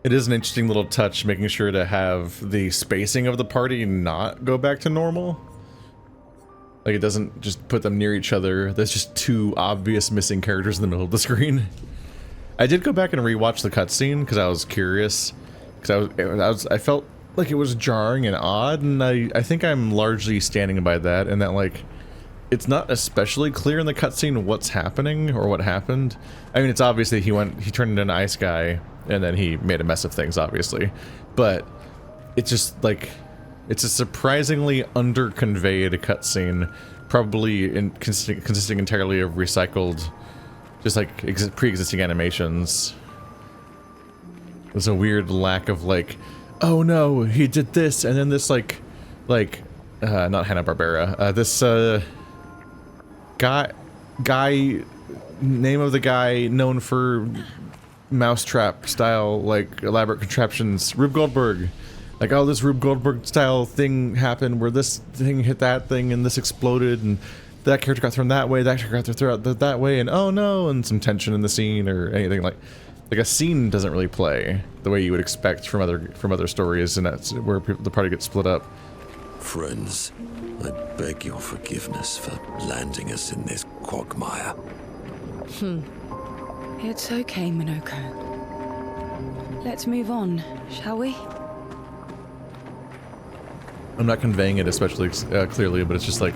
It is an interesting little touch, making sure to have the spacing of the party not go back to normal. Like, it doesn't just put them near each other. There's just two obvious missing characters in the middle of the screen. I did go back and rewatch the cutscene because I was curious. Because I felt like it was jarring and odd, and I think I'm largely standing by that, and that, like, it's not especially clear in the cutscene what's happening or what happened. I mean, it's obviously he turned into an ice guy, and then he made a mess of things, obviously. But it's just, like, it's a surprisingly under-conveyed cutscene, probably consisting entirely of recycled, just like pre-existing animations. There's a weird lack of, like, oh no, he did this, and then this, not Hanna-Barbera, this, guy, name of the guy known for mousetrap style, like, elaborate contraptions, Rube Goldberg. Like, oh, this Rube Goldberg style thing happened where this thing hit that thing and this exploded and that character got thrown that way, that character got thrown that way, and oh no, and some tension in the scene or anything like a scene doesn't really play the way you would expect from other stories, and that's where the party gets split up. Friends, I beg your forgiveness for landing us in this quagmire. It's okay, Minoko. Let's move on, shall we? I'm not conveying it especially clearly, but it's just like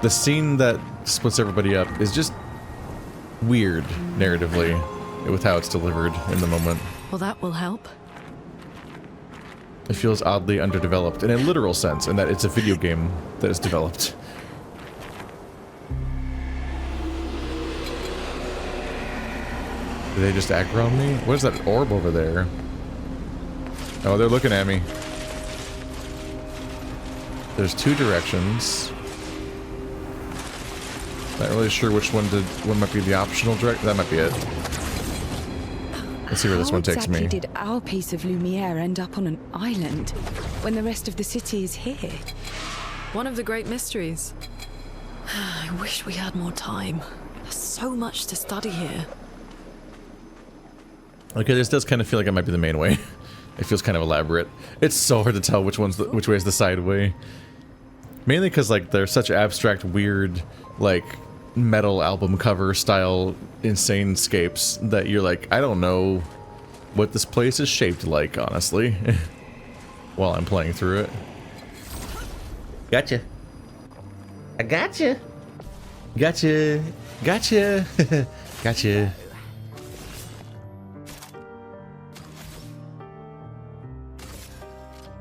the scene that splits everybody up is just weird narratively with how it's delivered in the moment. Well, that will help. It feels oddly underdeveloped in a literal sense, in that it's a video game that is developed. Did they just aggro on me? What is that orb over there? Oh, they're looking at me. There's two directions. Not really sure which one might be the optional direct. That might be it. Let's see where this one takes me. How exactly did our piece of Lumiere end up on an island when the rest of the city is here? One of the great mysteries. I wish we had more time. There's so much to study here. Okay, this does kind of feel like it might be the main way. It feels kind of elaborate. It's so hard to tell which way is the side way. Mainly because, like, they're such abstract, weird, like, metal album cover style insane scapes that you're like, I don't know what this place is shaped like, honestly, while I'm playing through it. Gotcha. I gotcha. Gotcha. Gotcha. Gotcha.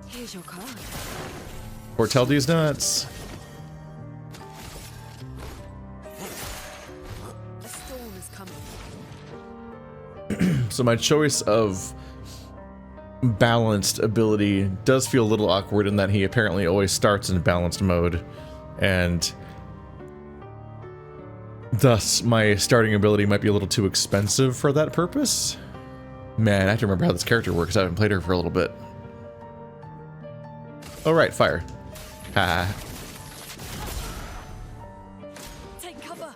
Here's your card. Foretell these nuts. A storm is coming. So my choice of balanced ability does feel a little awkward in that he apparently always starts in balanced mode, and thus my starting ability might be a little too expensive for that purpose. Man, I have to remember how this character works. I haven't played her for a little bit. Oh right, fire. Ha. Take cover.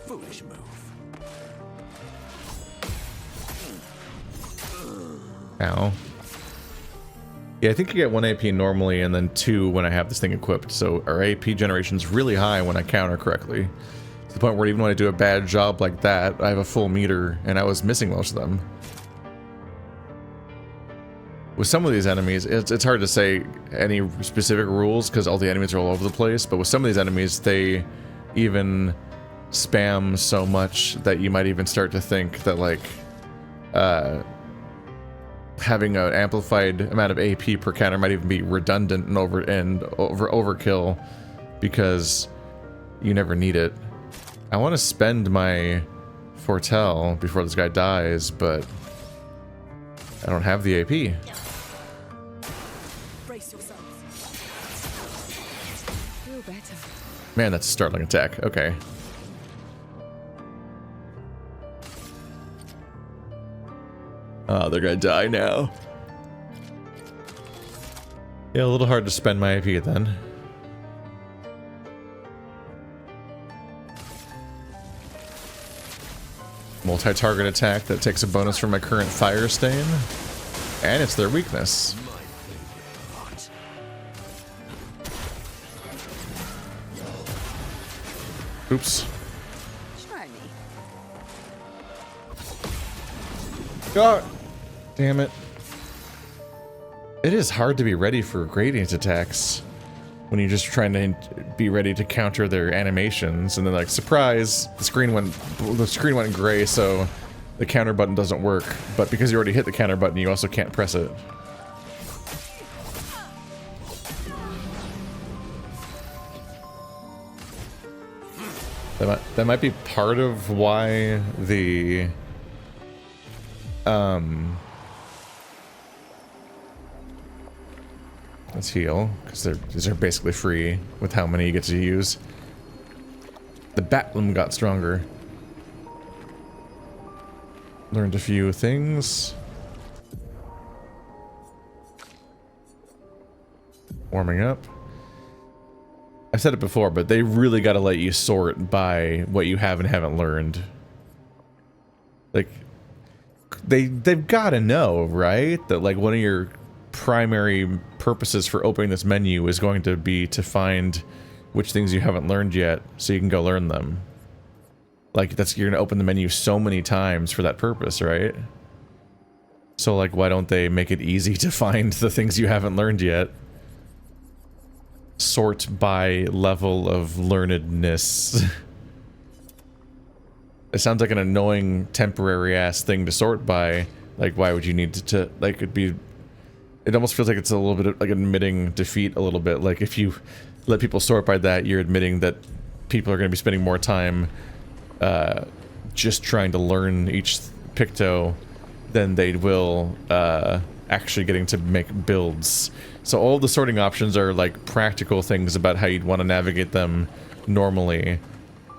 Foolish move. Ow. Yeah, I think you get 1 AP normally and then 2 when I have this thing equipped, so our AP generation's really high when I counter correctly. To the point where even when I do a bad job like that, I have a full meter, and I was missing most of them. With some of these enemies, it's hard to say any specific rules because all the enemies are all over the place, but with some of these enemies, they even spam so much that you might even start to think that, like, having an amplified amount of AP per counter might even be redundant and overkill because you never need it. I want to spend my foretell before this guy dies, but I don't have the AP. Brace yourselves. Feel better. Man, that's a startling attack. Okay. Oh, they're gonna die now. Yeah, a little hard to spend my AP then. Multi-target attack that takes a bonus from my current fire stain. And it's their weakness. Oops. Try me. God damn it. It is hard to be ready for gradient attacks when you're just trying to be ready to counter their animations, and then like surprise, the screen went gray, so the counter button doesn't work. But because you already hit the counter button, you also can't press it. That might be part of why the let's heal, because these are basically free with how many you get to use. The Batlim got stronger. Learned a few things. Warming up. I've said it before, but they really got to let you sort by what you have and haven't learned. Like, they've got to know, right? That like one of your primary purposes for opening this menu is going to be to find which things you haven't learned yet, so you can go learn them. Like, you're gonna open the menu so many times for that purpose, right? So like, why don't they make it easy to find the things you haven't learned yet? Sort by level of learnedness. It sounds like an annoying temporary ass thing to sort by. Like, why would you need to like, it almost feels like it's a little bit of, like, admitting defeat a little bit. Like, if you let people sort by that, you're admitting that people are going to be spending more time just trying to learn each picto than they will actually getting to make builds. So all the sorting options are like practical things about how you'd want to navigate them normally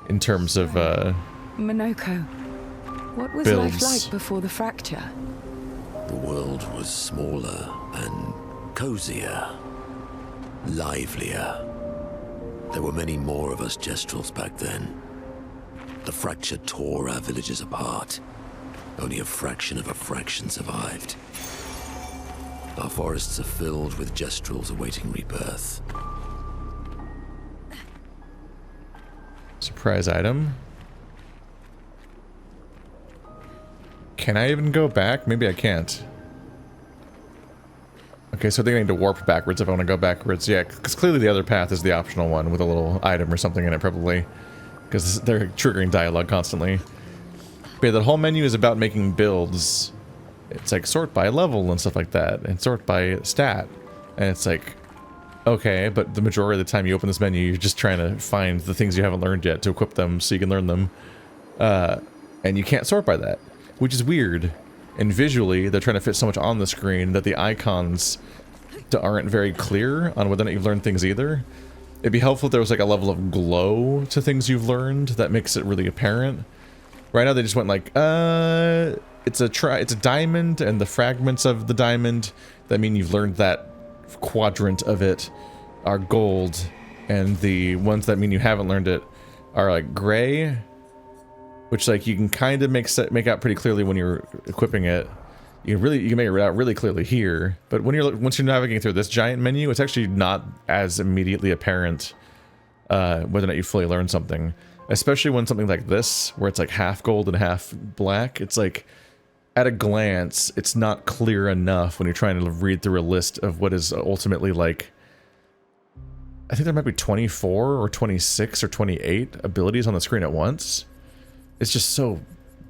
in terms of Monoko, what was builds. life like before the fracture? The world was smaller and cozier, livelier. There were many more of us Gestrels back then. The fracture tore our villages apart. Only a fraction of a fraction survived. Our forests are filled with Gestrels awaiting rebirth. surprise item. Can I even go back? Maybe I can't. Okay, so I think I need to warp backwards if I want to go backwards. Yeah, because clearly the other path is the optional one with a little item or something in it, probably. Because they're triggering dialogue constantly. But yeah, the whole menu is about making builds. It's like sort by level and stuff like that, and sort by stat. And it's like, okay, but the majority of the time you open this menu, you're just trying to find the things you haven't learned yet to equip them so you can learn them. And you can't sort by that, which is weird. And visually, they're trying to fit so much on the screen that the icons aren't very clear on whether or not you've learned things either. It'd be helpful if there was like a level of glow to things you've learned that makes it really apparent. Right now they just went like, it's a diamond, and the fragments of the diamond that mean you've learned that quadrant of it are gold, and the ones that mean you haven't learned it are like gray, which like you can kind of make out pretty clearly when you're equipping it. You can make it out really clearly here, but when once you're navigating through this giant menu, it's actually not as immediately apparent whether or not you fully learned something. Especially when something like this, where it's like half gold and half black, it's like, at a glance, it's not clear enough when you're trying to read through a list of what is ultimately like, I think there might be 24 or 26 or 28 abilities on the screen at once. It's just so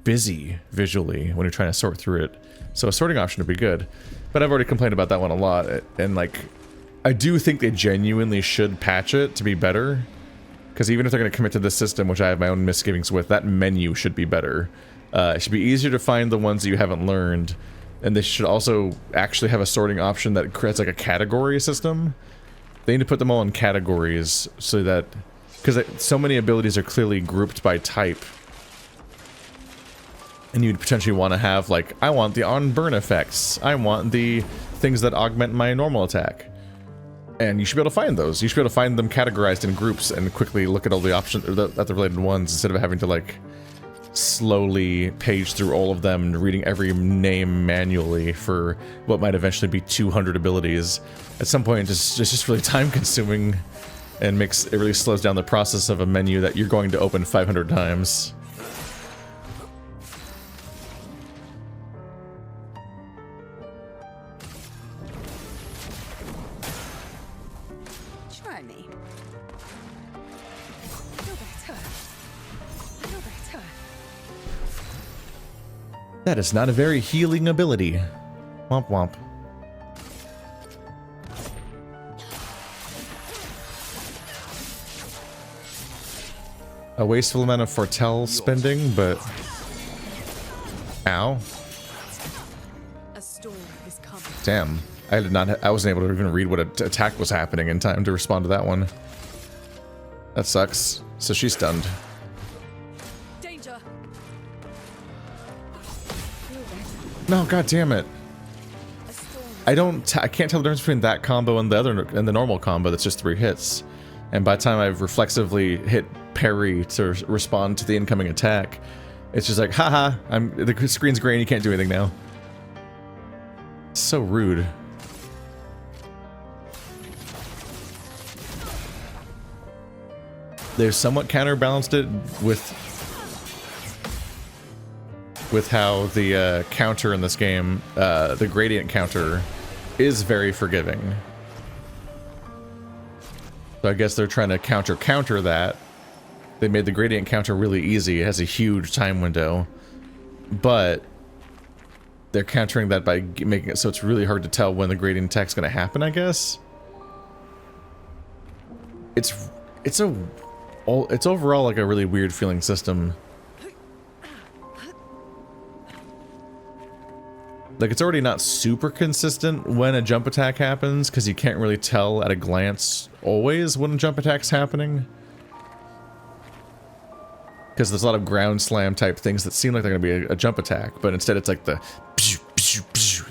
busy visually when you're trying to sort through it. So a sorting option would be good. But I've already complained about that one a lot, and like, I do think they genuinely should patch it to be better. Because even if they're going to commit to this system, which I have my own misgivings with, that menu should be better. It should be easier to find the ones that you haven't learned. And they should also actually have a sorting option that creates like a category system. They need to put them all in categories so that... Because so many abilities are clearly grouped by type. And you'd potentially want to have like, I want the on-burn effects. I want the things that augment my normal attack. And you should be able to find those. You should be able to find them categorized in groups and quickly look at all the options, at the related ones, instead of having to like slowly page through all of them, reading every name manually for what might eventually be 200 abilities. At some point, it's just really time consuming and it really slows down the process of a menu that you're going to open 500 times. Try me. Feel better. Feel better. That is not a very healing ability. Womp womp. A wasteful amount of foretell spending, but... Ow. A storm is coming. Damn. I wasn't able to even read what attack was happening in time to respond to that one. That sucks. So she's stunned. Danger. No, god damn it. A storm. I can't tell the difference between that combo and the normal combo that's just 3 hits. And by the time I've reflexively hit parry to respond to the incoming attack, it's just like, haha, the screen's gray and you can't do anything now. So rude. They've somewhat counterbalanced it with how the counter in this game, the gradient counter, is very forgiving. So I guess they're trying to counter that. They made the gradient counter really easy. It has a huge time window. But they're countering that by making it so it's really hard to tell when the gradient attack's going to happen, I guess. It's overall like a really weird feeling system. Like, it's already not super consistent when a jump attack happens, because you can't really tell at a glance always when a jump attack's happening. Because there's a lot of ground slam type things that seem like they're going to be a jump attack, but instead it's like the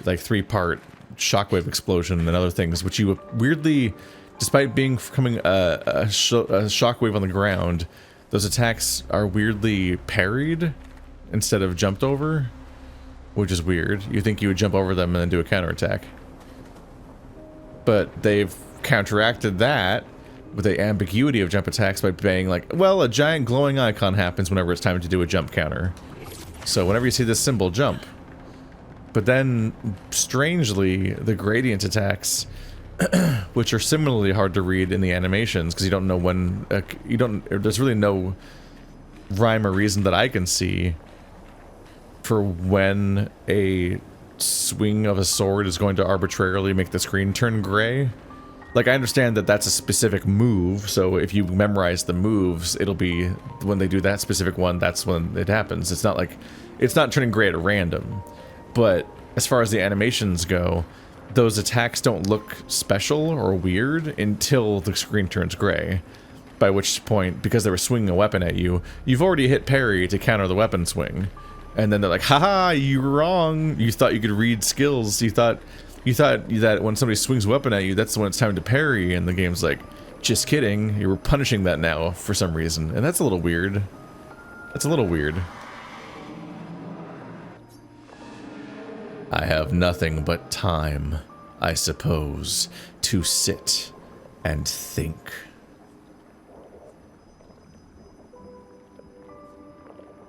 like 3-part shockwave explosion and other things, which you weirdly, despite becoming a shockwave on the ground, those attacks are weirdly parried instead of jumped over. Which is weird. You think you would jump over them and then do a counterattack. But they've counteracted that with the ambiguity of jump attacks by being like, well, a giant glowing icon happens whenever it's time to do a jump counter. So whenever you see this symbol, jump. But then, strangely, the gradient attacks, which are similarly hard to read in the animations, because you don't know when, there's really no rhyme or reason that I can see for when a swing of a sword is going to arbitrarily make the screen turn gray. Like, I understand that that's a specific move, so if you memorize the moves, it'll be when they do that specific one, that's when it happens. It's not like, it's not turning gray at random. But as far as the animations go, those attacks don't look special or weird until the screen turns gray. By which point, because they were swinging a weapon at you, you've already hit parry to counter the weapon swing. And then they're like, haha, you were wrong. You thought you could read skills. You thought that when somebody swings a weapon at you, that's when it's time to parry. And the game's like, just kidding. You were punishing that now for some reason. And that's a little weird. That's a little weird. I have nothing but time, I suppose, to sit and think.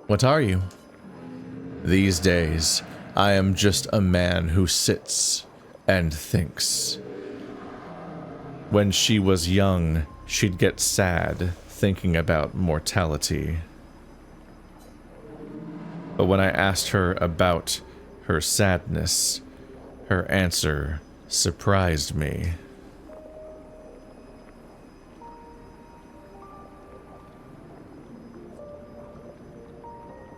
What are you? These days, I am just a man who sits and thinks. When she was young, she'd get sad thinking about mortality. But when I asked her about her sadness, her answer surprised me.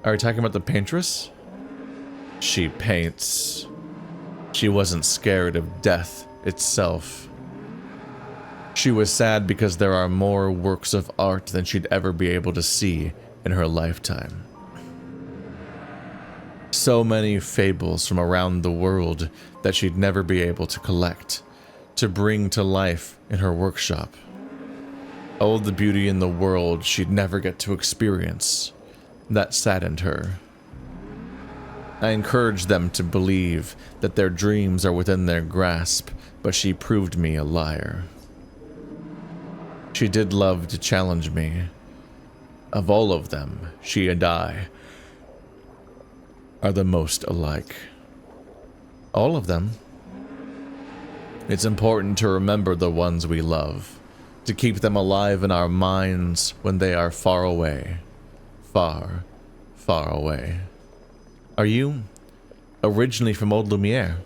Are you talking about the Paintress? She paints. She wasn't scared of death itself. She was sad because there are more works of art than she'd ever be able to see in her lifetime. So many fables from around the world that she'd never be able to collect, to bring to life in her workshop. All the beauty in the world she'd never get to experience. That saddened her. I encouraged them to believe that their dreams are within their grasp, but she proved me a liar. She did love to challenge me. Of all of them, she and I are the most alike. All of them. It's important to remember the ones we love, to keep them alive in our minds when they are far away. Far, far away. Are you originally from Old Lumiere?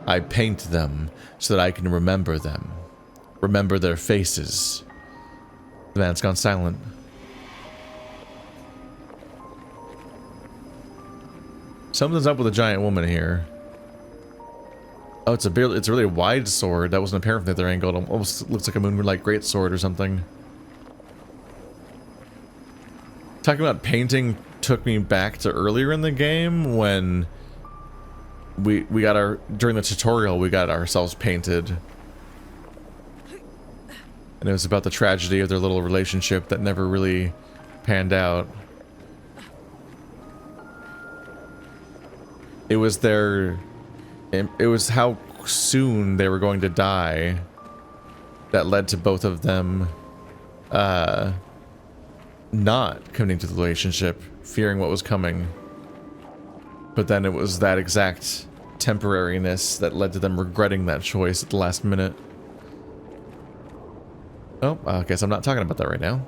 I paint them so that I can remember them. Remember their faces. The man's gone silent. Something's up with a giant woman here. Oh, it's a really wide sword. That wasn't apparent from the other angle. It almost looks like a Moonlight Greatsword or something. Talking about painting took me back to earlier in the game when we got our, during the tutorial, we got ourselves painted. And it was about the tragedy of their little relationship that never really panned out. It was how soon they were going to die that led to both of them not committing to the relationship, fearing what was coming. But then it was that exact temporariness that led to them regretting that choice at the last minute. Oh, I guess I'm not talking about that right now.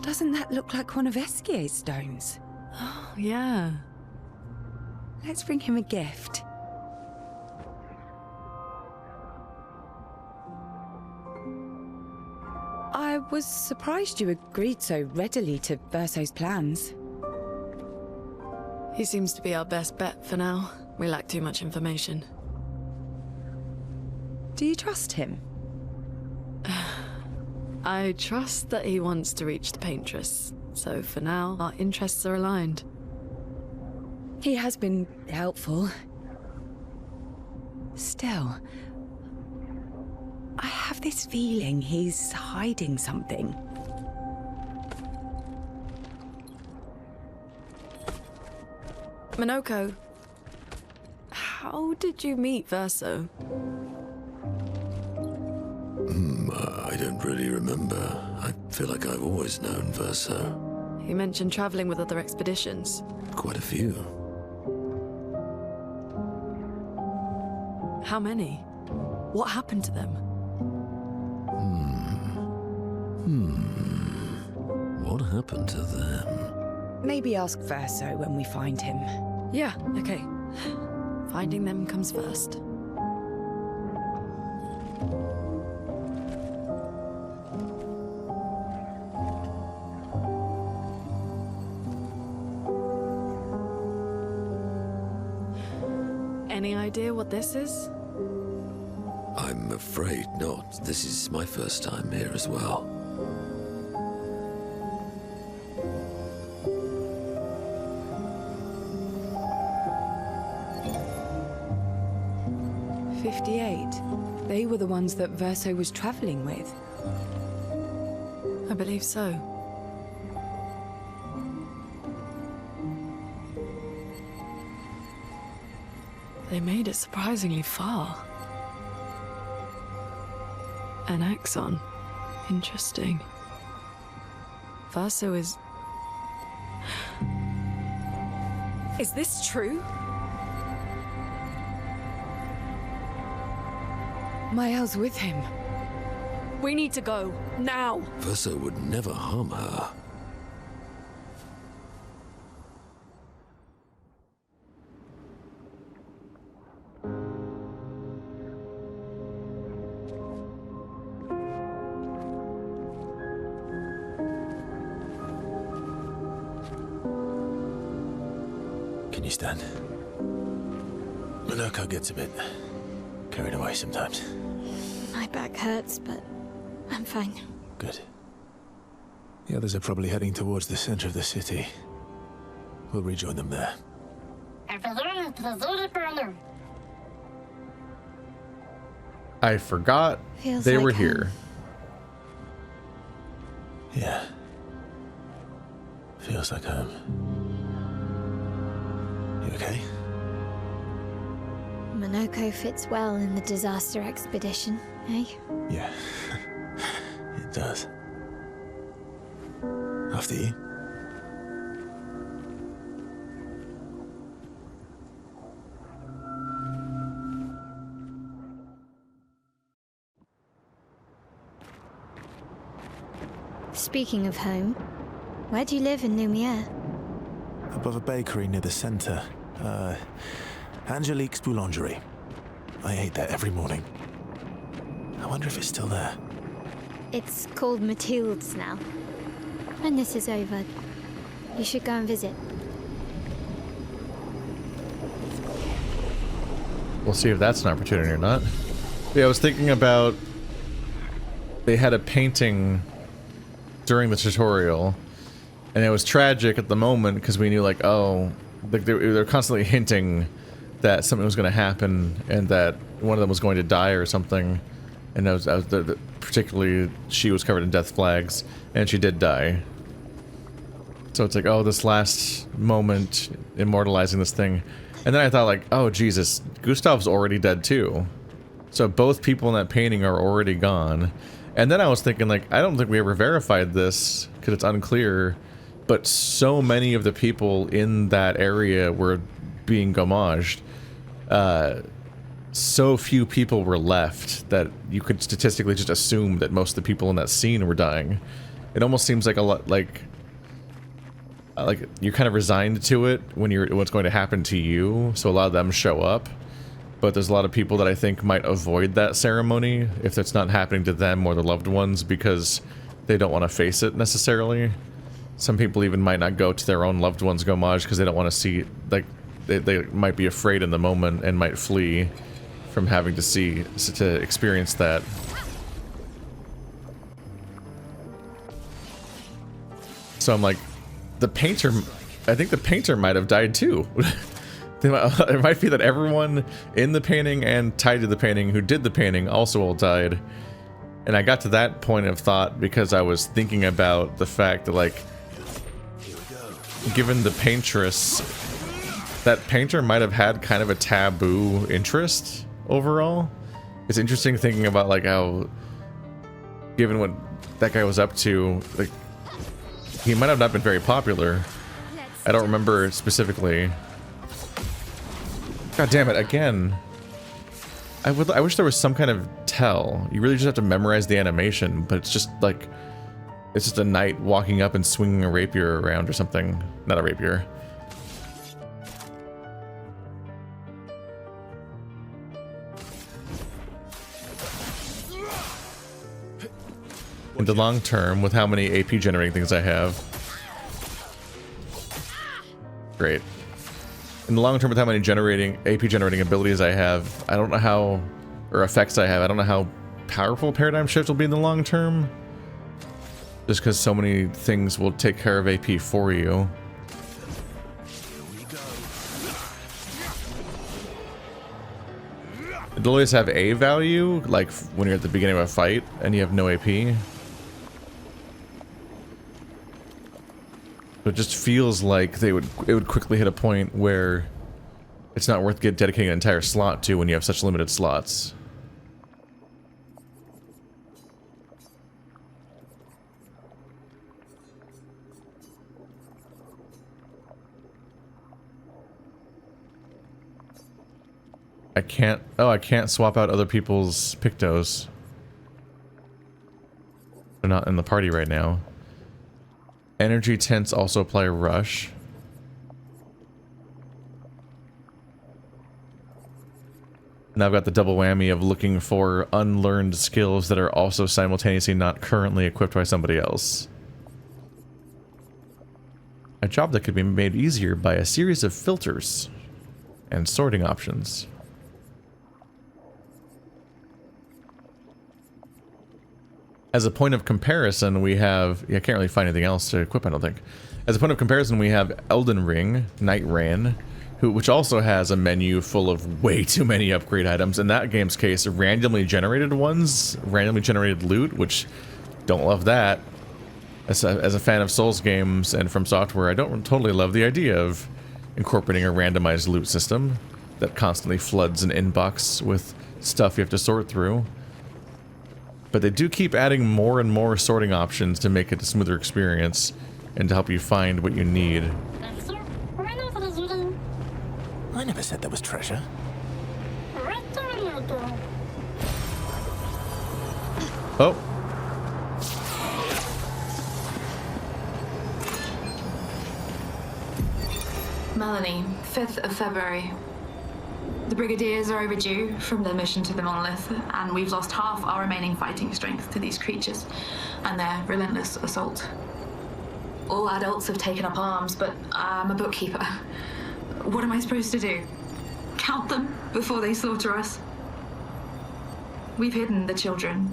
Doesn't that look like one of Esquier's stones? Oh, yeah. Let's bring him a gift. I was surprised you agreed so readily to Verso's plans. He seems to be our best bet for now. We lack too much information. Do you trust him? I trust that he wants to reach the Paintress, so for now, our interests are aligned. He has been helpful. Still, I have this feeling he's hiding something. Minoko, how did you meet Verso? I don't really remember. I feel like I've always known Verso. He mentioned traveling with other expeditions. Quite a few. How many? What happened to them? What happened to them? Maybe ask Verso when we find him. Yeah, okay. Finding them comes first. Any idea what this is? I'm afraid not. This is my first time here as well. They were the ones that Verso was traveling with. I believe so. They made it surprisingly far. An axon. Interesting. Verso is... Is this true? Mael's with him. We need to go. Now! Verso would never harm her. Can you stand? Minoko gets a bit carried away sometimes. My back hurts, but I'm fine. Good. The others are probably heading towards the center of the city. We'll rejoin them there. I forgot Feels they like were home. here. Yeah. Feels like home. You okay? Monoko fits well in the disaster expedition, eh? Yeah. It does. After you. Speaking of home, where do you live in Lumiere? Above a bakery near the center. Angelique's Boulangerie. I ate there every morning. I wonder if it's still there. It's called Mathilde's now. When this is over, you should go and visit. We'll see if that's an opportunity or not. Yeah, I was thinking about... They had a painting during the tutorial, and it was tragic at the moment because we knew, like, oh, they're constantly hinting that something was going to happen and that one of them was going to die or something. And particularly, she was covered in death flags, and she did die. So it's like, oh, this last moment, immortalizing this thing. And then I thought, like, oh, Jesus, Gustav's already dead too. So both people in that painting are already gone. And then I was thinking, like, I don't think we ever verified this, because it's unclear, but so many of the people in that area were being gommaged. So few people were left that you could statistically just assume that most of the people in that scene were dying. It almost seems like a lot, like you're kind of resigned to it when what's going to happen to you, so a lot of them show up. But there's a lot of people that I think might avoid that ceremony if it's not happening to them or their loved ones because they don't want to face it necessarily. Some people even might not go to their own loved ones' gommage because they don't want to see, like, they might be afraid in the moment and might flee from having to experience that. So I'm like, I think the painter might have died too. It might be that everyone in the painting and tied to the painting who did the painting also all died. And I got to that point of thought because I was thinking about the fact that, like, given the Paintress, that painter might have had kind of a taboo interest overall. It's interesting thinking about, like, how, given what that guy was up to, like, he might have not been very popular. I don't remember specifically. God damn it, again. I wish there was some kind of tell. You really just have to memorize the animation, but it's just like, it's just a knight walking up and swinging a rapier around or something. Not a rapier. In the long term, with how many AP generating things I have. Great. In the long term, with how many AP generating abilities I have, I don't know how, or effects I have, I don't know how powerful Paradigm Shift will be in the long term. Just because so many things will take care of AP for you. It'll always have a value, like when you're at the beginning of a fight and you have no AP. It just feels like it would quickly hit a point where it's not worth dedicating an entire slot to when you have such limited slots. I can't swap out other people's Pictos. They're not in the party right now. Energy tents also apply rush. Now I've got the double whammy of looking for unlearned skills that are also simultaneously not currently equipped by somebody else. A job that could be made easier by a series of filters and sorting options. as a point of comparison, we have... Yeah, I can't really find anything else to equip, I don't think. As a point of comparison, we have Elden Ring, Night Rain, which also has a menu full of way too many upgrade items. In that game's case, randomly generated ones, randomly generated loot, which don't love that. As a fan of Souls games and From Software, I don't totally love the idea of incorporating a randomized loot system that constantly floods an inbox with stuff you have to sort through. But they do keep adding more and more sorting options to make it a smoother experience and to help you find what you need. I never said there was treasure. Oh. Melanie, 5th of February. The Brigadiers are overdue from their mission to the monolith, and we've lost half our remaining fighting strength to these creatures and their relentless assault. All adults have taken up arms, but I'm a bookkeeper. What am I supposed to do? Count them before they slaughter us? We've hidden the children.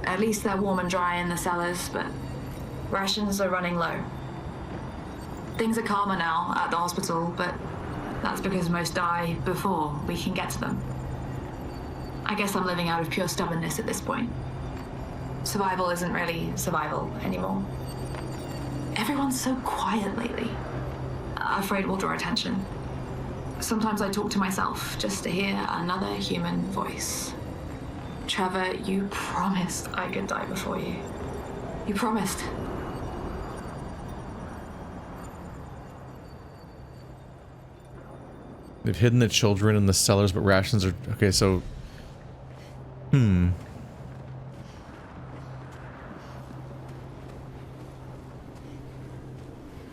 At least they're warm and dry in the cellars, but rations are running low. Things are calmer now at the hospital, but that's because most die before we can get to them. I guess I'm living out of pure stubbornness at this point. Survival isn't really survival anymore. Everyone's so quiet lately. Afraid we'll draw attention. Sometimes I talk to myself just to hear another human voice. Trevor, you promised I could die before you. You promised. They've hidden the children in the cellars, but rations are... Okay, so... Oh,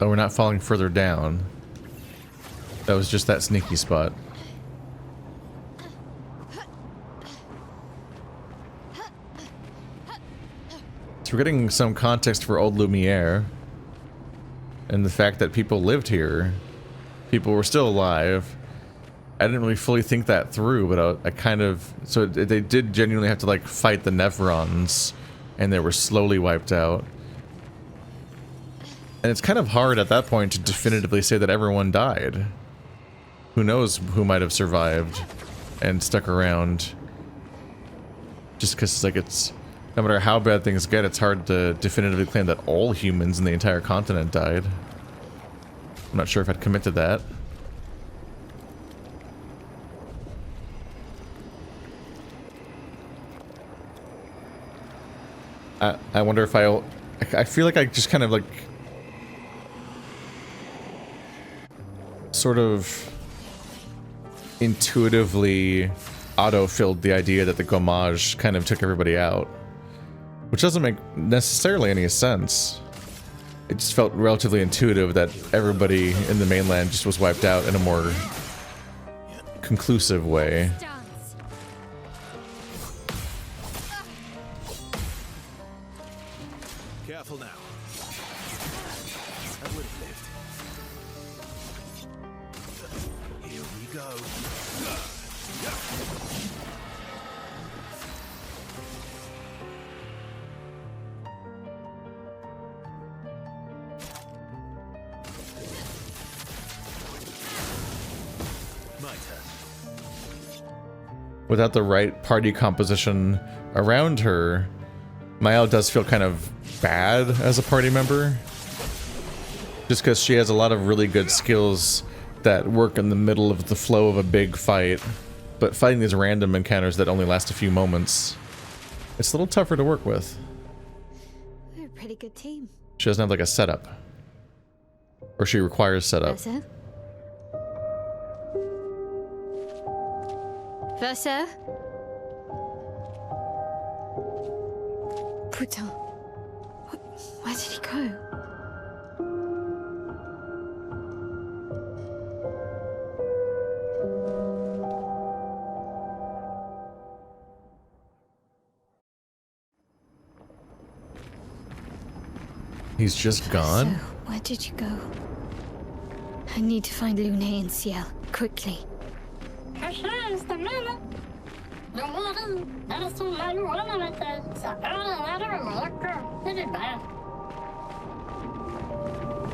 we're not falling further down. That was just that sneaky spot. So we're getting some context for Old Lumiere. And the fact that people lived here. People were still alive. I didn't really fully think that through, but I kind of... So they did genuinely have to, like, fight the Nevrons. And they were slowly wiped out. And it's kind of hard at that point to definitively say that everyone died. Who knows who might have survived and stuck around. Just because, like, it's... No matter how bad things get, it's hard to definitively claim that all humans in the entire continent died. I'm not sure if I'd commit to that. I wonder if I feel like I just kind of, like... Sort of... intuitively auto-filled the idea that the Gommage kind of took everybody out. Which doesn't make necessarily any sense. It just felt relatively intuitive that everybody in the mainland just was wiped out in a more conclusive way. Careful now. I would have lived. Here we go. Without the right party composition around her, Mael does feel kind of bad as a party member. Just because she has a lot of really good skills that work in the middle of the flow of a big fight. But fighting these random encounters that only last a few moments, it's a little tougher to work with. We're a pretty good team. She doesn't have like a setup. Or she requires setup. Verso? Verso? Putain. Where did he go? He's just gone? So, where did you go? I need to find Lune and Ciel, quickly.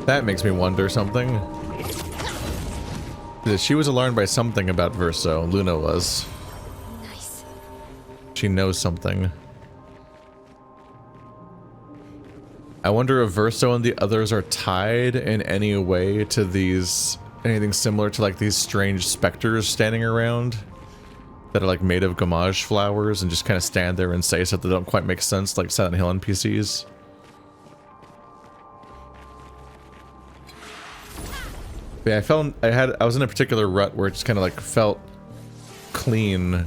That makes me wonder something. She was alarmed by something about Verso. Luna was. Nice. She knows something. I wonder if Verso and the others are tied in any way to these... anything similar to like these strange specters standing around that are like made of gamage flowers and just kind of stand there and say stuff that don't quite make sense, like Silent Hill NPCs. Yeah, I was in a particular rut where it just kind of like felt clean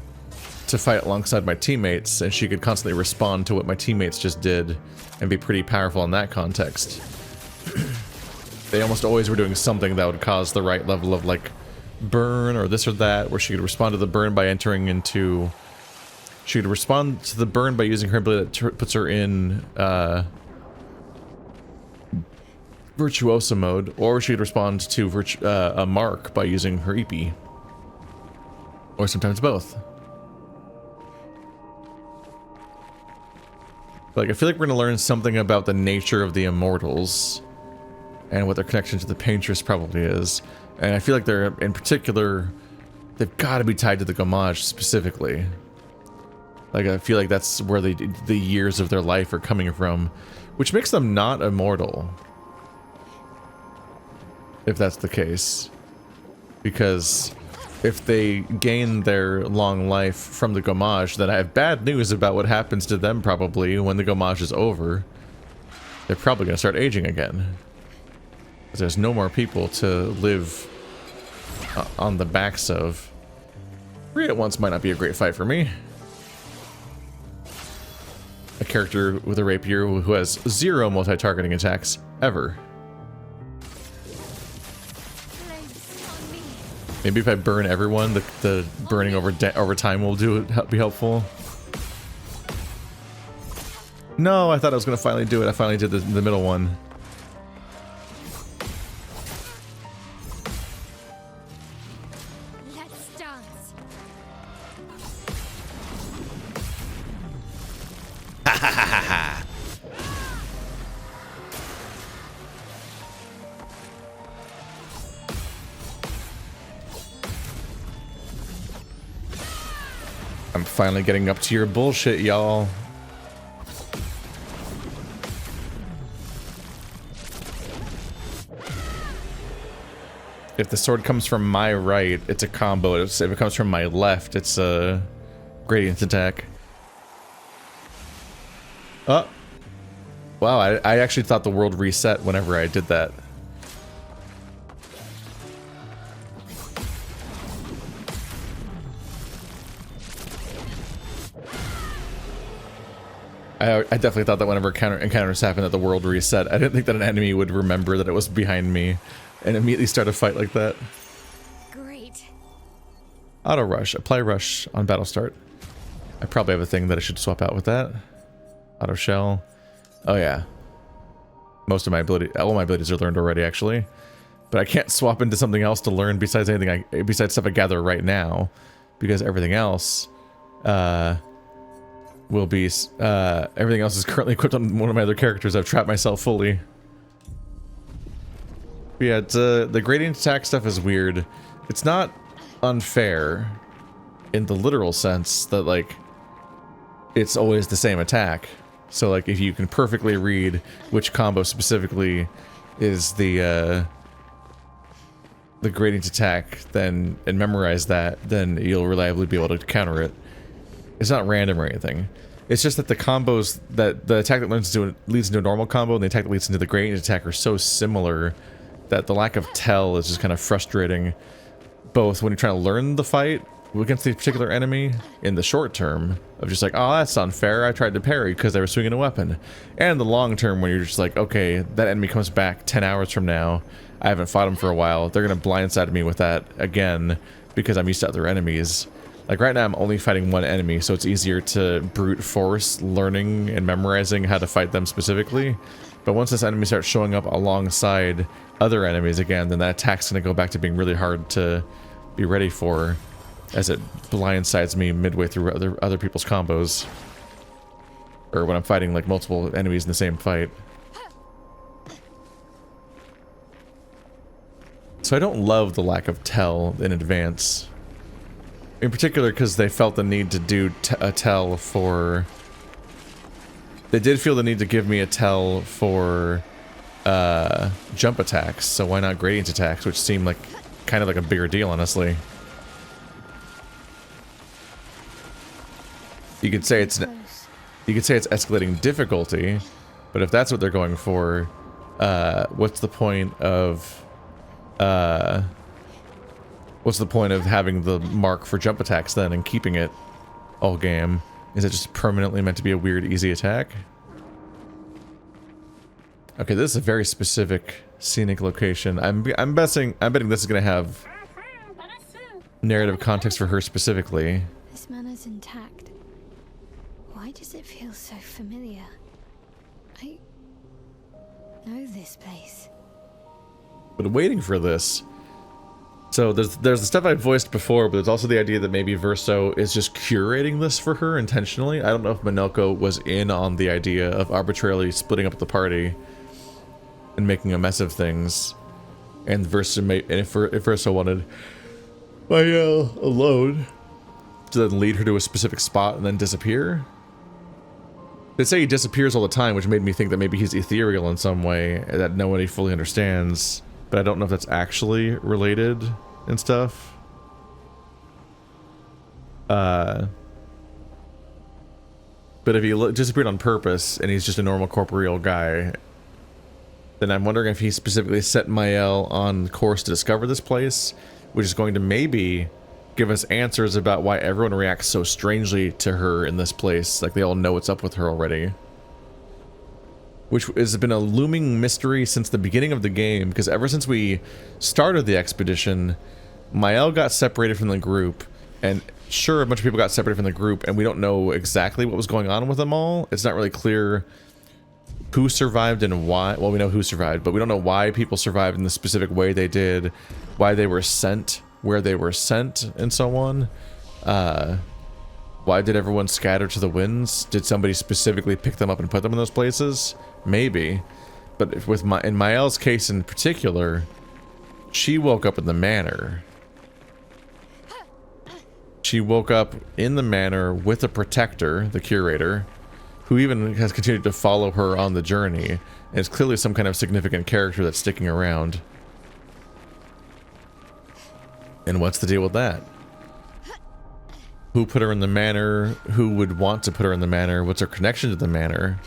to fight alongside my teammates, and she could constantly respond to what my teammates just did and be pretty powerful in that context. They almost always were doing something that would cause the right level of like burn or this or that, where she could respond to the burn by entering into... She could respond to the burn by using her ability that puts her in Virtuoso mode, or she'd respond to a mark by using her EP. Or sometimes both. Like, I feel like we're gonna learn something about the nature of the Immortals and what their connection to the Paintress probably is. And I feel like they're, in particular, they've got to be tied to the Gamage specifically. Like, I feel like that's where the years of their life are coming from, which makes them not immortal. If that's the case. Because if they gain their long life from the Gamage, then I have bad news about what happens to them probably when the Gamage is over. They're probably going to start aging again. Because there's no more people to live on the backs of. Read at once might not be a great fight for me. A character with a rapier who has 0 multi-targeting attacks ever. Maybe if I burn everyone, the burning over time will be helpful. No, I thought I was gonna finally do it. I finally did the middle one. Let's dance. Ha ha ha ha! I'm finally getting up to your bullshit, y'all. If the sword comes from my right, it's a combo. If it comes from my left, it's a gradient attack. Oh. Wow, I actually thought the world reset whenever I did that. I definitely thought that whenever encounters happened that the world reset. I didn't think that an enemy would remember that it was behind me and immediately start a fight like that. Great. Auto rush. Apply rush on battle start. I probably have a thing that I should swap out with that. Auto shell. Oh yeah. Most of my all my abilities are learned already actually. But I can't swap into something else to learn besides besides stuff I gather right now, because everything else will be everything else is currently equipped on one of my other characters. I've trapped myself fully. But yeah, the gradient attack stuff is weird. It's not unfair in the literal sense that like it's always the same attack. So like if you can perfectly read which combo specifically is the gradient attack, then and memorize that, then you'll reliably be able to counter it. It's not random or anything. It's just that the combos that the attack that leads into a normal combo and the attack that leads into the gradient attack are so similar that the lack of tell is just kind of frustrating, both when you're trying to learn the fight against the particular enemy in the short term of just like, oh, that's unfair, I tried to parry because they were swinging a weapon, and the long term when you're just like, okay, that enemy comes back 10 hours from now, I haven't fought him for a while, they're gonna blindside me with that again because I'm used to other enemies. Like right now I'm only fighting one enemy, so it's easier to brute force learning and memorizing how to fight them specifically. But once this enemy starts showing up alongside other enemies again, then that attack's gonna go back to being really hard to be ready for. as it blindsides me midway through other people's combos. Or when I'm fighting like multiple enemies in the same fight. So I don't love the lack of tell in advance. In particular because they felt the need to do a tell for... They did feel the need to give me a tell for jump attacks, so why not gradient attacks, which seemed like kind of like a bigger deal, honestly. You could say it's escalating difficulty, but if that's what they're going for, what's the point of having the mark for jump attacks then and keeping it all game? Is it just permanently meant to be a weird, easy attack? Okay, this is a very specific scenic location. I'm betting this is gonna have narrative context for her specifically. This manor's intact. Why does it feel so familiar? I know this place. But waiting for this. So there's the stuff I voiced before, but there's also the idea that maybe Verso is just curating this for her intentionally. I don't know if Minoko was in on the idea of arbitrarily splitting up the party and making a mess of things, and Verso if Verso wanted Mael alone to then lead her to a specific spot and then disappear. They say he disappears all the time, which made me think that maybe he's ethereal in some way that nobody fully understands. But I don't know if that's actually related and stuff. But if he disappeared on purpose and he's just a normal corporeal guy, then I'm wondering if he specifically set Mael on course to discover this place, which is going to maybe give us answers about why everyone reacts so strangely to her in this place. Like they all know what's up with her already. Which has been a looming mystery since the beginning of the game, because ever since we started the expedition, Mael got separated from the group, and sure, a bunch of people got separated from the group, and we don't know exactly what was going on with them all. It's not really clear who survived and why. Well, we know who survived, but we don't know why people survived in the specific way they did, why they were sent, where they were sent, and so on. Why did everyone scatter to the winds? Did somebody specifically pick them up and put them in those places? Maybe. But if in Mael's case in particular, she woke up in the manor. She woke up in the manor with a protector, the curator, who even has continued to follow her on the journey. And it's clearly some kind of significant character that's sticking around. And what's the deal with that? Who put her in the manor? Who would want to put her in the manor? What's her connection to the manor?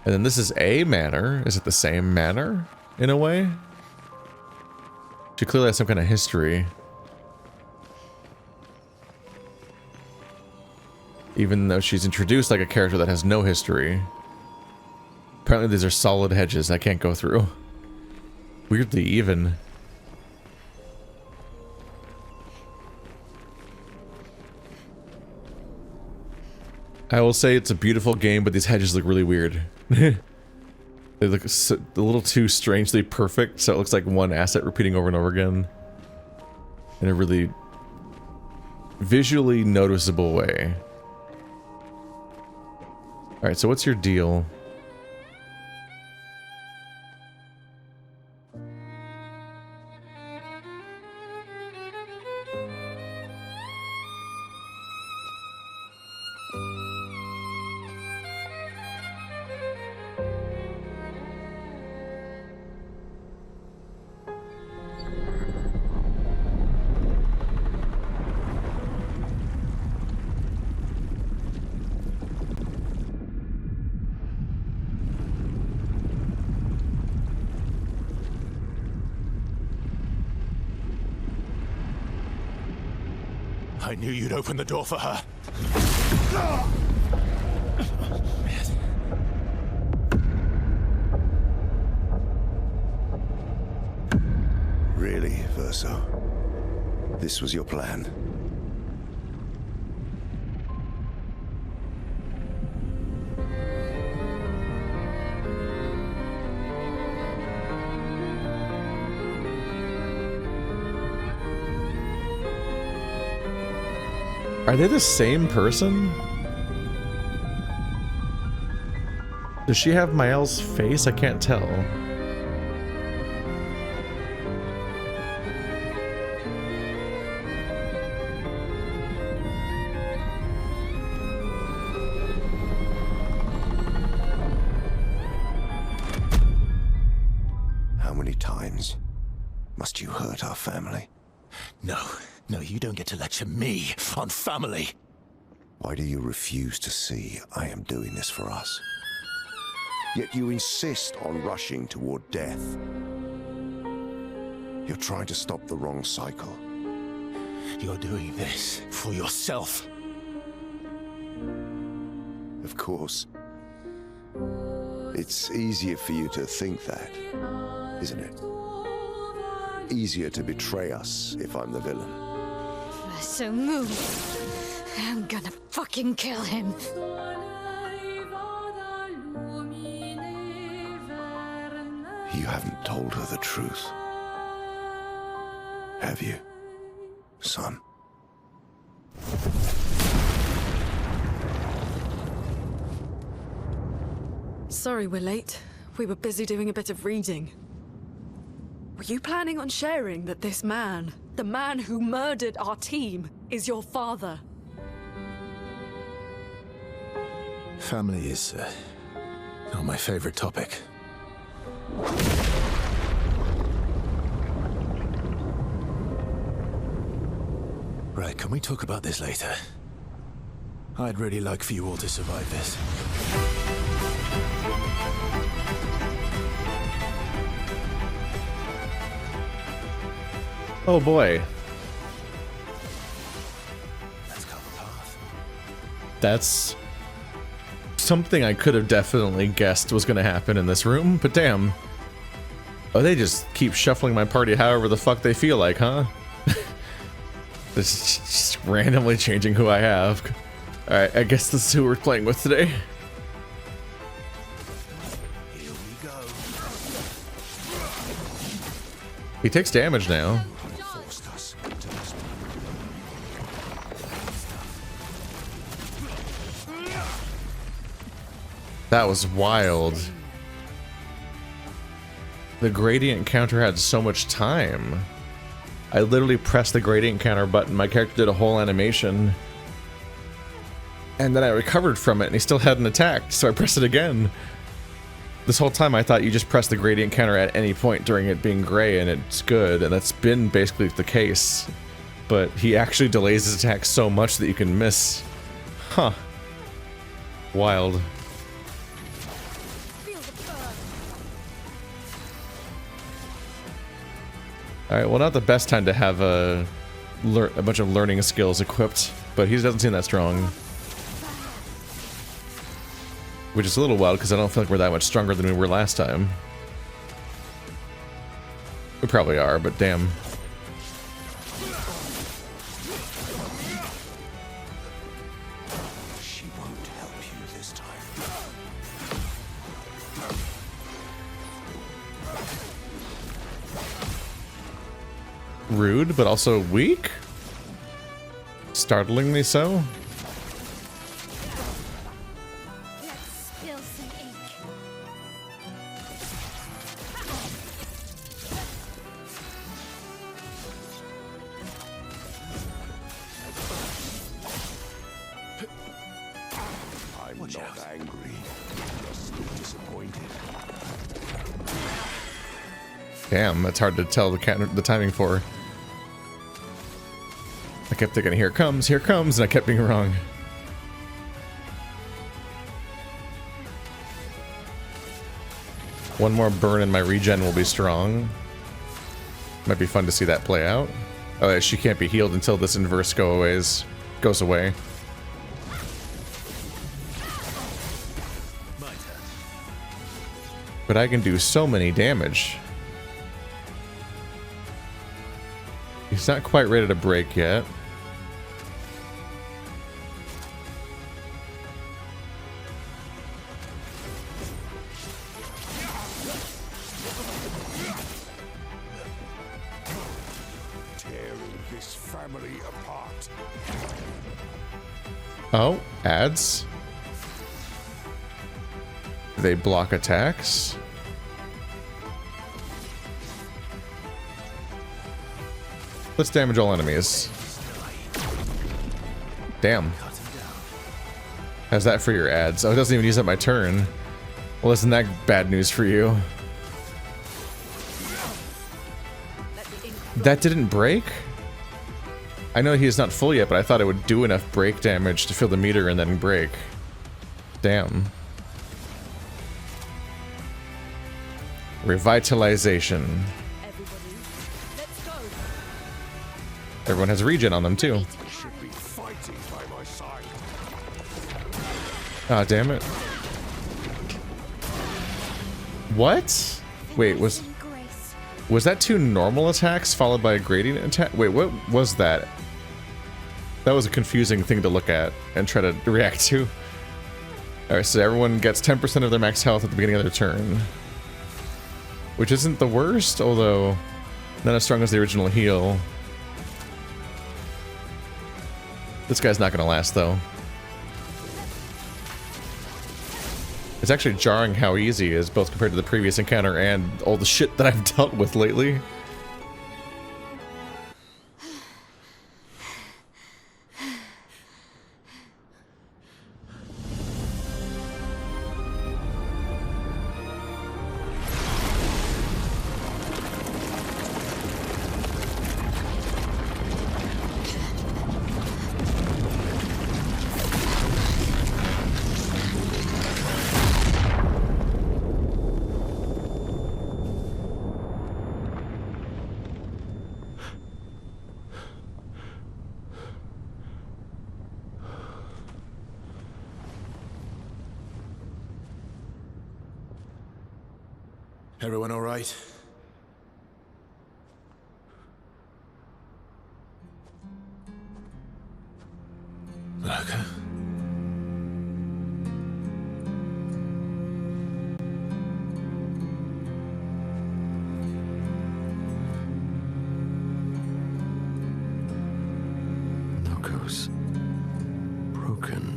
And then this is a manor. Is it the same manor, in a way? She clearly has some kind of history. Even though she's introduced like a character that has no history. Apparently these are solid hedges I can't go through. Weirdly even. I will say it's a beautiful game, but these hedges look really weird. They look a little too strangely perfect, so it looks like one asset repeating over and over again. In a really visually noticeable way. Alright, so what's your deal? I knew you'd open the door for her. Really, Verso? This was your plan? Are they the same person? Does she have Mael's face? I can't tell. How many times must you hurt our family? No, you don't get to lecture me on family. Why do you refuse to see I am doing this for us? Yet you insist on rushing toward death. You're trying to stop the wrong cycle. You're doing this for yourself. Of course. It's easier for you to think that, isn't it? Easier to betray us if I'm the villain. So move. I'm gonna fucking kill him. You haven't told her the truth. Have you, son? Sorry we're late. We were busy doing a bit of reading. Were you planning on sharing that this man, the man who murdered our team, is your father? Family is not my favorite topic. Right, can we talk about this later? I'd really like for you all to survive this. Oh boy. Let's cover path. That's something I could have definitely guessed was going to happen in this room, but damn. Oh, they just keep shuffling my party however the fuck they feel like, huh? Just randomly changing who I have. Alright, I guess this is who we're playing with today. Here we go. He takes damage now. Forced us into this. That was wild. The gradient counter had so much time. I literally pressed the gradient counter button, my character did a whole animation. And then I recovered from it and he still hadn't attacked, so I pressed it again. This whole time I thought you just press the gradient counter at any point during it being gray and it's good, and that's been basically the case. But he actually delays his attack so much that you can miss. Huh. Wild. Alright, well, not the best time to have a bunch of learning skills equipped, but he doesn't seem that strong. Which is a little wild, because I don't feel like we're that much stronger than we were last time. We probably are, but damn. She won't help you this time. Rude, but also weak? Startlingly so? Let's spill some ink. I'm not angry, just disappointed. Damn, that's hard to tell the timing for. I kept thinking, here it comes, and I kept being wrong. One more burn and my regen will be strong. Might be fun to see that play out. Oh, she can't be healed until this inverse goes away. But I can do so many damage. He's not quite ready to break yet. Tearing this family apart. Oh, ads. They block attacks. Let's damage all enemies. Damn. How's that for your ads? Oh, it doesn't even use up my turn. Well, isn't that bad news for you? That didn't break? I know he is not full yet, but I thought it would do enough break damage to fill the meter and then break. Damn. Revitalization. Everyone has regen on them too. Ah, damn it. What? Wait, was that 2 normal attacks followed by a gradient attack? Wait, what was that? That was a confusing thing to look at and try to react to. Alright, so everyone gets 10% of their max health at the beginning of their turn. Which isn't the worst, although not as strong as the original heal. This guy's not gonna last, though. It's actually jarring how easy it is, both compared to the previous encounter and all the shit that I've dealt with lately. Everyone all right? Okay. Logos. Broken.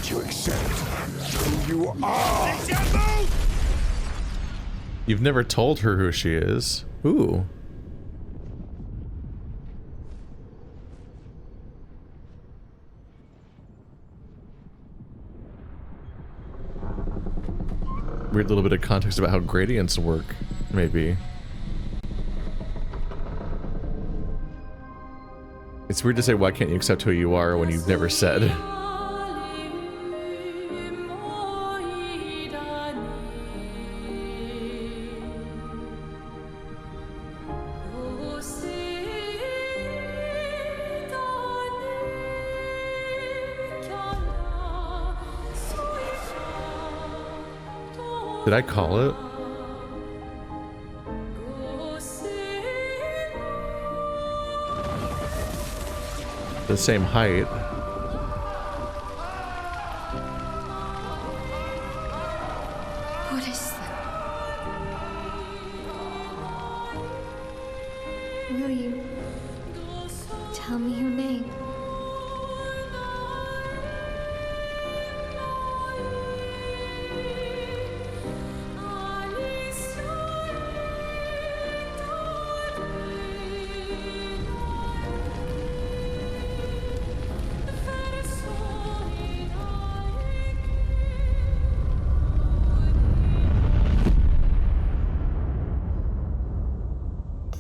You accept who you are. You've never told her who she is. Ooh. Weird little bit of context about how gradients work, maybe. It's weird to say, why can't you accept who you are when you've never said. Did I call it? The same height. What is that? Will you tell me your name?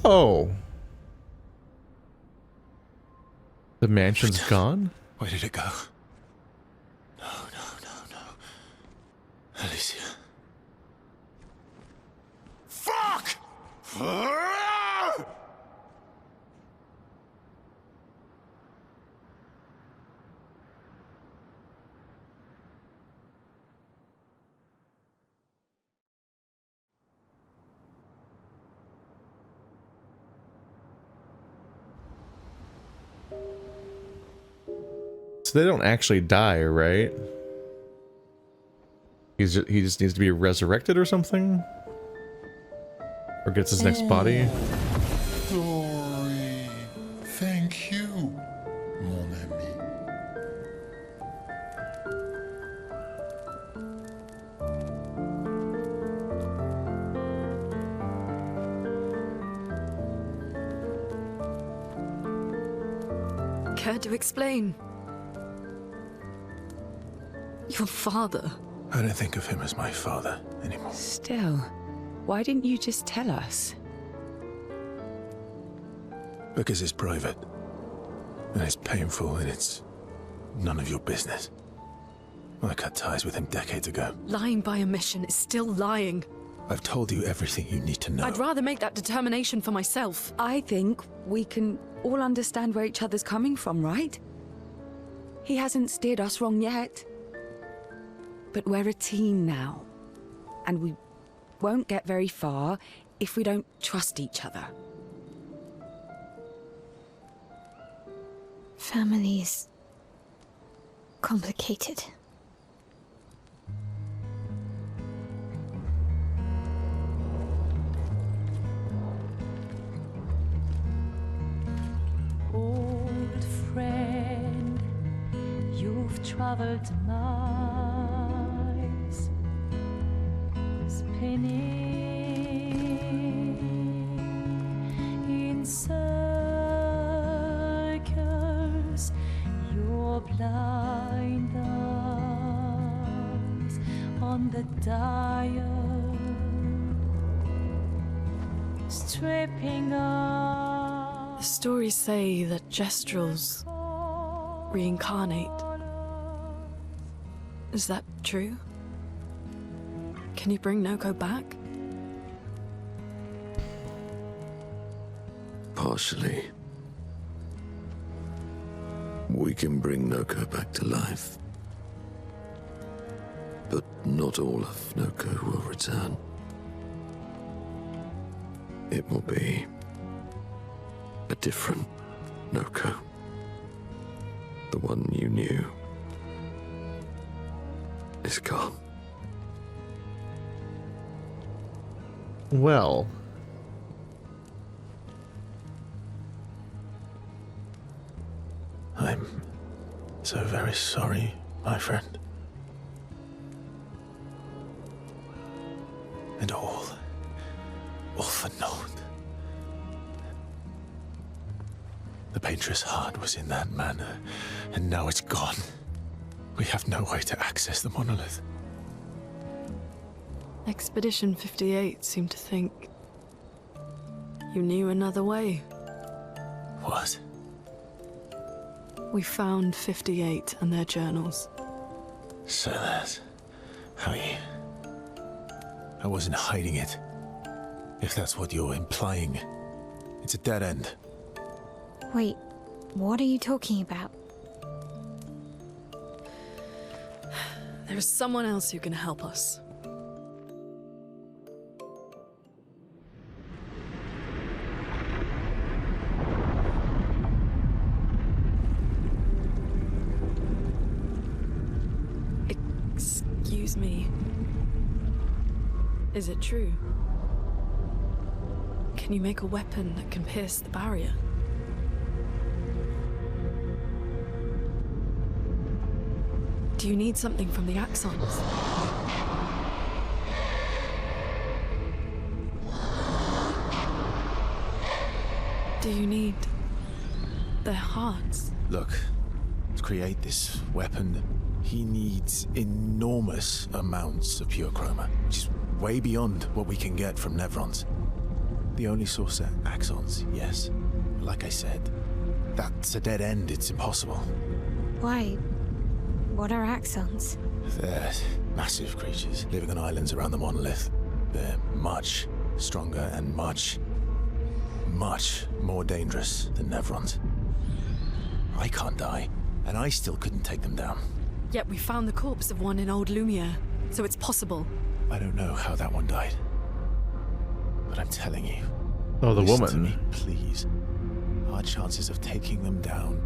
Oh. The mansion's gone? Where did it go? No, no, no, no. Alicia. Fuck! So they don't actually die, right? He just needs to be resurrected or something? Or gets his next body. Glory. Thank you, mon ami. Care to explain? Your father. I don't think of him as my father anymore. Still, why didn't you just tell us? Because it's private. And it's painful, and it's none of your business. I cut ties with him decades ago. Lying by omission is still lying. I've told you everything you need to know. I'd rather make that determination for myself. I think we can all understand where each other's coming from, right? He hasn't steered us wrong yet. But we're a team now. And we won't get very far if we don't trust each other. Family is complicated. Old friend, you've traveled miles, spinning in circles, your blind eyes on the dial, stripping off. The stories say that Gestrels reincarnate. Is that true? Can you bring Noko back? Partially. We can bring Noko back to life. But not all of Noko will return. It will be a different Noko. The one you knew is gone. Well. I'm so very sorry, my friend. And all for naught. The Paintress heart was in that manor, and now it's gone. We have no way to access the monolith. Expedition 58 seemed to think you knew another way. What? We found 58 and their journals. So that's how you... I wasn't hiding it. If that's what you're implying. It's a dead end. Wait, what are you talking about? There is someone else who can help us. Excuse me. Is it true? Can you make a weapon that can pierce the barrier? Do you need something from the Axons? Do you need their hearts? Look, to create this weapon, he needs enormous amounts of pure chroma, which is way beyond what we can get from Nevrons. The only source are Axons, yes. Like I said, that's a dead end, it's impossible. Why? What are Axons? They're massive creatures living on islands around the monolith. They're much stronger and much more dangerous than Nevrons. I can't die, and I still couldn't take them down. Yet we found the corpse of one in Old Lumiere, so it's possible. I don't know how that one died. But I'm telling you. Oh, the listen woman. to me, please. Our chances of taking them down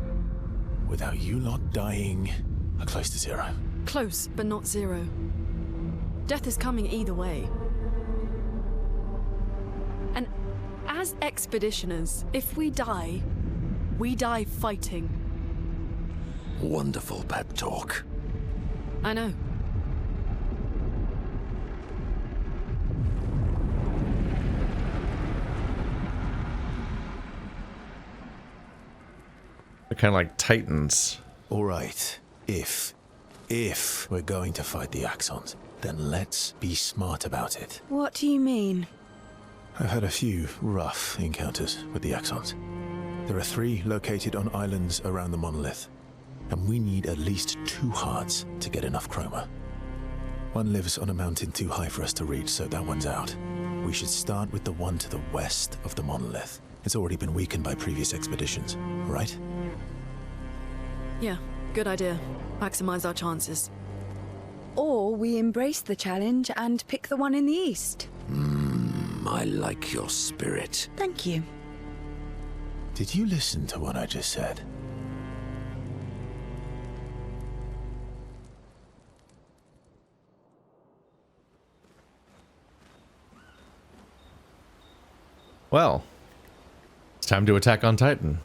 without you lot dying are close to zero. Close, but not zero. Death is coming either way. As expeditioners, if we die fighting. Wonderful pep talk. I know. They're kind of like titans. All right, if we're going to fight the Axons, then let's be smart about it. What do you mean? I've had a few rough encounters with the Axons. There are 3 located on islands around the monolith, and we need at least 2 hearts to get enough chroma. One lives on a mountain too high for us to reach, so that one's out. We should start with the one to the west of the monolith. It's already been weakened by previous expeditions, right? Yeah, good idea. Maximize our chances. Or we embrace the challenge and pick the one in the east. I like your spirit. Thank you. Did you listen to what I just said? Well, it's time to attack on Titan.